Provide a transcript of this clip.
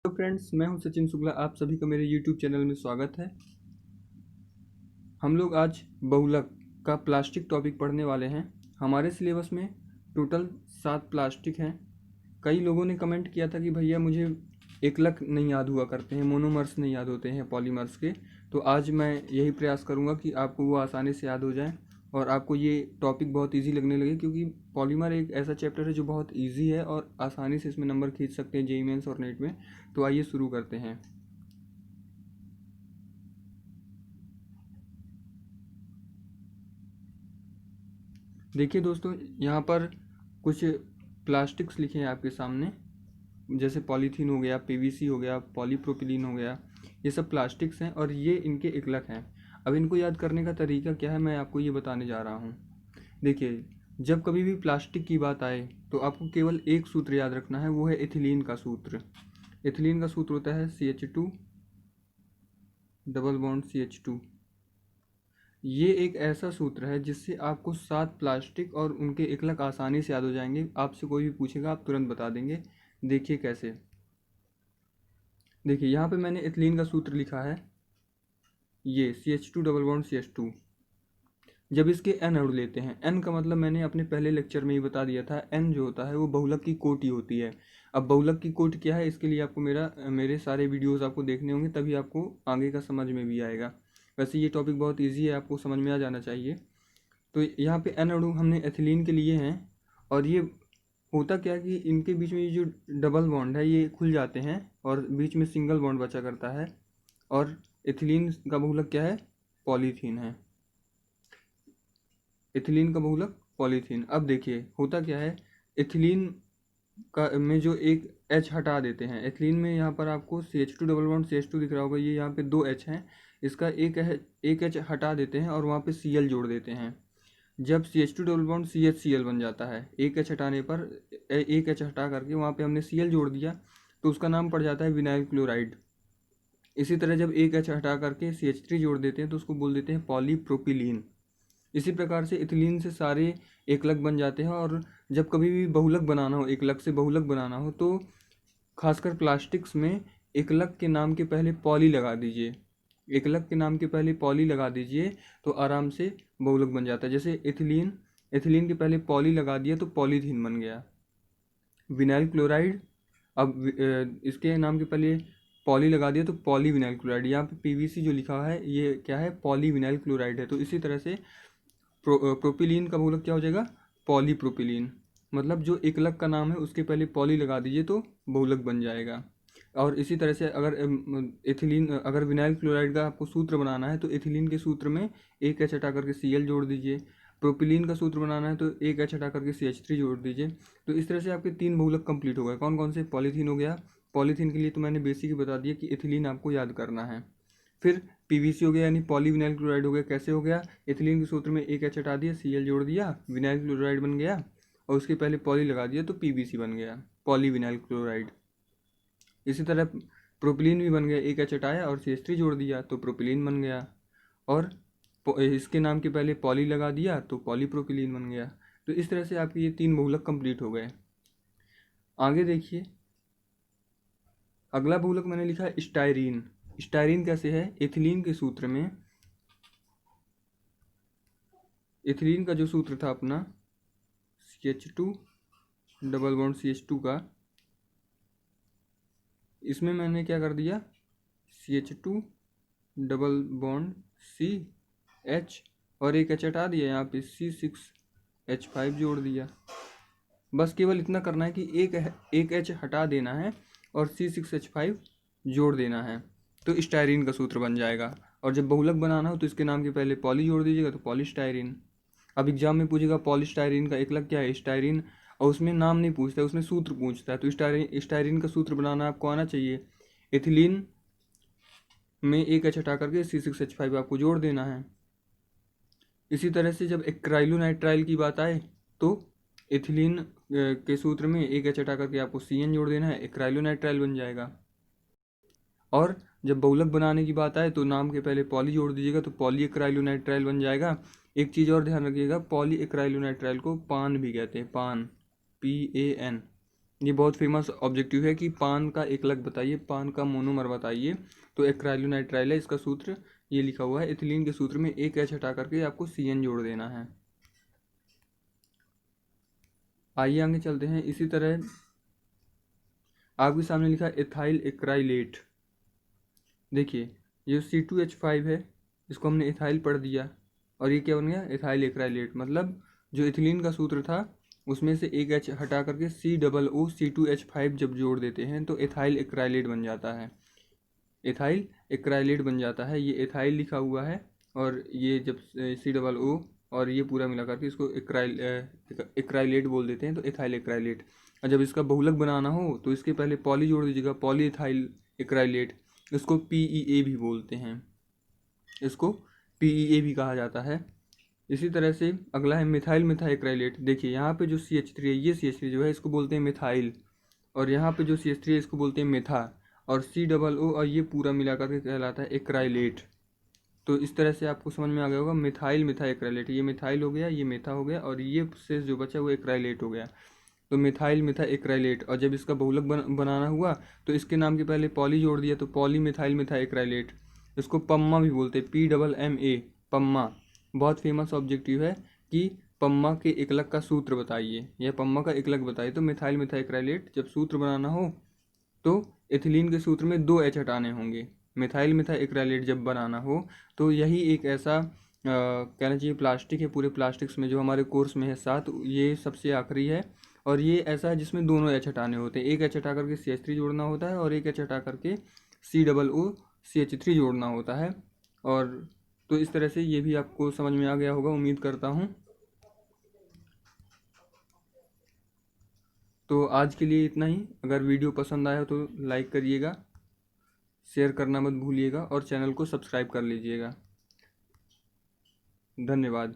Hello friends, मैं हूं सचिन शुक्ला। आप सभी का मेरे यूट्यूब चैनल में स्वागत है। हम लोग आज बहुलक का प्लास्टिक टॉपिक पढ़ने वाले हैं। हमारे सिलेबस में टोटल 7 प्लास्टिक हैं। कई लोगों ने कमेंट किया था कि भैया मुझे एकलक नहीं याद हुआ करते हैं, मोनोमर्स नहीं याद होते हैं पॉलीमर्स के। तो आज मैं यही प्रयास करूंगा कि आपको वो आसानी से याद हो जाए और आपको ये टॉपिक बहुत इजी लगने लगे, क्योंकि पॉलीमर एक ऐसा चैप्टर है जो बहुत इजी है और आसानी से इसमें नंबर खींच सकते हैं जेईई मेंस और नेट में। तो आइए शुरू करते हैं। देखिए दोस्तों, यहाँ पर कुछ प्लास्टिक्स लिखे हैं आपके सामने, जैसे पॉलीथीन हो गया, पीवीसी हो गया, पॉलीप्रोपिलीन हो गया। ये सब प्लास्टिक्स हैं और ये इनके इक्लक हैं। अब इनको याद करने का तरीका क्या है, मैं आपको ये बताने जा रहा हूँ। देखिए, जब कभी भी प्लास्टिक की बात आए तो आपको केवल एक सूत्र याद रखना है, वो है एथिलीन का सूत्र। एथिलीन का सूत्र होता है CH2 डबल बॉन्ड CH2। ये एक ऐसा सूत्र है जिससे आपको 7 प्लास्टिक और उनके इक्लक आसानी से याद हो जाएंगे। आपसे कोई भी पूछेगा आप तुरंत बता देंगे। देखिए कैसे। देखिए यहाँ पे मैंने एथिलीन का सूत्र लिखा है, ये CH2 डबल बॉन्ड CH2। जब इसके n अणु लेते हैं, n का मतलब मैंने अपने पहले लेक्चर में ही बता दिया था, n जो होता है वो बहुलक की कोटि होती है। अब बहुलक की कोटि क्या है, इसके लिए आपको मेरे सारे वीडियोस आपको देखने होंगे, तभी आपको आगे का समझ में भी आएगा। वैसे ये टॉपिक बहुत ईजी है, आपको समझ में आ जाना चाहिए। तो यहाँ पे n अणु हमने एथिलीन के लिए हैं, और ये होता क्या है कि इनके बीच में ये जो डबल बॉन्ड है ये खुल जाते हैं और बीच में सिंगल बॉन्ड बचा करता है। और एथिलीन का बहुलक क्या है, पॉलीथीन है। एथिलीन का बहुलक पॉलीथीन। अब देखिए होता क्या है, एथिलीन का में जो एक H हटा देते हैं, एथिलीन में यहाँ पर आपको CH2 डबल बॉन्ड CH2 दिख रहा होगा, ये यहाँ पे 2 H हैं। इसका एक H हटा देते हैं और वहाँ पे Cl जोड़ देते हैं। जब CH2 डबल बॉन्ड CHCl बन जाता है, एक H हटाने पर, एक H हटा करके वहाँ पे हमने Cl जोड़ दिया, तो उसका नाम पड़ जाता है विनाइल क्लोराइड। इसी तरह जब एक H हटा करके CH3 जोड़ देते हैं तो उसको बोल देते हैं पॉलीप्रोपिलीन। इसी प्रकार से इथिलीन से सारे एकलक बन जाते हैं। और जब कभी भी बहुलक बनाना हो, एकलक से बहुलक बनाना हो, तो खासकर प्लास्टिक्स में एकलक के नाम के पहले पॉली लगा दीजिए। एकलक के नाम के पहले पॉली लगा दीजिए तो आराम से बहुलक बन जाता है। जैसे एथिलीन, एथिलीन के पहले पॉली लगा दिया तो पॉलीथीन बन गया। विनाइल क्लोराइड, अब इसके नाम के पहले पॉली लगा दिया तो पॉली विनाइल क्लोराइड। यहाँ पे पीवीसी जो लिखा है ये क्या है, पॉली विनाइल क्लोराइड है। तो इसी तरह से प्रोपिलीन का बहुलक क्या हो जाएगा, पॉलीप्रोपिलीन। मतलब जो एकलक का नाम है उसके पहले पॉली लगा दीजिए तो बहुलक बन जाएगा। और इसी तरह से अगर एथिलीन, अगर विनाइल क्लोराइड का आपको सूत्र बनाना है तो एथिलीन के सूत्र में एक H हटा करके Cl जोड़ दीजिए। प्रोपिलीन का सूत्र बनाना है तो एक H हटा करके CH3 जोड़ दीजिए। तो इस तरह से आपके 3 बहुलक कंप्लीट हो गए। कौन कौन से, पॉलीथीन हो गया। पॉलीथीन के लिए तो मैंने बेसिक ही बता दिया कि एथिलीन आपको याद करना है। फिर पीवीसी हो गया यानी पॉलीविनाइल क्लोराइड हो गया। कैसे हो गया, एथिलीन के सूत्र में एक H हटा दिया, Cl जोड़ दिया, विनाइल क्लोराइड बन गया, और उसके पहले पॉली लगा दिया तो पीवीसी बन गया, पॉलीविनाइल क्लोराइड। इसी तरह प्रोपिलीन भी बन गया, एक H हटाया और CH3 जोड़ दिया तो प्रोपिलीन बन गया। और इसके नाम के पहले पॉली लगा दिया तो पॉलीप्रोपिलीन बन गया। तो इस तरह से आपके ये 3 बहुलक कंप्लीट हो गए। आगे देखिए, अगला बहुलक मैंने लिखा है स्टायरीन। स्टायरीन कैसे है, एथिलीन के सूत्र में, एथिलीन का जो सूत्र था अपना CH2 डबल बॉन्ड CH2 का, इसमें मैंने क्या कर दिया, CH2 डबल बॉन्ड CH और एक H हटा दिया, यहाँ पे C6H5 जोड़ दिया। बस केवल इतना करना है कि एक H हटा देना है और C6H5 जोड़ देना है, तो स्टायरीन का सूत्र बन जाएगा। और जब बहुलक बनाना हो तो इसके नाम के पहले पॉली जोड़ दीजिएगा तो पॉलीस्टायरीन। अब एग्जाम में पूछेगा पॉलीस्टायरीन का एकलक क्या है, स्टायरीन, और उसमें नाम नहीं पूछता है, उसमें सूत्र पूछता है। तो स्टायरीन का सूत्र बनाना आपको आना चाहिए। एथिलीन में एक H हटा करके C6H5 आपको जोड़ देना है। इसी तरह से जब एक्राइलोनाइट्राइल की बात आए तो एथिलीन के सूत्र में एक H हटा करके आपको CN जोड़ देना है, एक्राइलोनाइट्राइल बन जाएगा। और जब बहुलक बनाने की बात आए तो नाम के पहले पॉली जोड़ दीजिएगा तो पॉली एक्राइलोनाइट्राइल बन जाएगा। एक चीज़ और ध्यान रखिएगा, पॉली एक्राइलोनाइट्राइल को पान भी कहते हैं, पान, PAN। ये बहुत फेमस ऑब्जेक्टिव है कि पान का एकलक बताइए, पान का मोनोमर बताइए। तो एक्राइलोनाइट्राइल है इसका सूत्र, ये लिखा हुआ है। इथिलीन के सूत्र में एक एच हटा करके आपको CN जोड़ देना है। आइए आगे चलते हैं। इसी तरह आपके सामने लिखा है एथाइल एक्राइलेट। देखिए ये C2H5 है, इसको हमने एथाइल पढ़ दिया, और ये क्या बन गया, एथाइल एक्राइलेट। मतलब जो इथिलीन का सूत्र था उसमें से एक एच हटा करके COO C2H5 जब जोड़ देते हैं तो एथाइल एक्राइलेट बन जाता है, एथाइल एक्राइलेट बन जाता है। ये एथाइल लिखा हुआ है, और ये जब COO और ये पूरा मिला करके इसको एक्राइलेट बोल देते हैं, तो एथाइल एक्राइलेट। और जब इसका बहुलक बनाना हो तो इसके पहले पॉली जोड़ दीजिएगा, पॉली एथाइल एक्राइलेट। इसको PEA भी बोलते हैं, इसको PEA भी कहा जाता है। इसी तरह से अगला है मिथाइल मिथाइक्राइलेट। देखिए यहाँ पे जो CH3 है, ये CH3 जो है इसको बोलते हैं मिथाइल, और यहाँ पे जो CH3 है इसको बोलते हैं मेथा, और COO और ये पूरा मिला करके कहलाता है एक्राइलेट। तो इस तरह से आपको समझ में आ गया होगा, मिथाइल मिथाइक्राइलेट, ये मिथाइल हो गया, ये मेथा हो गया, और ये से जो बचा वो एक्राइलेट हो गया। तो मिथाइल मिथाइक्राइलेट। और जब इसका बहुलक बनाना हुआ तो इसके नाम के पहले पॉली जोड़ दिया, तो पॉली मिथाइल मिथाइक्राइलेट। इसको पम्मा भी बोलते हैं, PMMA, पम्मा। बहुत फेमस ऑब्जेक्टिव है कि पम्मा के एकलक का सूत्र बताइए, या पम्मा का एकलक बताइए। तो मिथाइल मिथाइक्राइलेट जब सूत्र बनाना हो तो एथिलीन के सूत्र में 2 एच हटाने होंगे। मिथाइल मिथाइक्राइलेट जब बनाना हो तो यही एक ऐसा कहना चाहिए प्लास्टिक है, पूरे प्लास्टिक्स में जो हमारे कोर्स में है 7, ये सबसे आखिरी है। और ये ऐसा है जिसमें दोनों एच हटाने होते हैं, एक एच हटा करके CH3 जोड़ना होता है, और एक एच हटा करके COOCH3 जोड़ना होता है। और तो इस तरह से ये भी आपको समझ में आ गया होगा, उम्मीद करता हूँ। तो आज के लिए इतना ही। अगर वीडियो पसंद आया तो लाइक करिएगा, शेयर करना मत भूलिएगा, और चैनल को सब्सक्राइब कर लीजिएगा। धन्यवाद।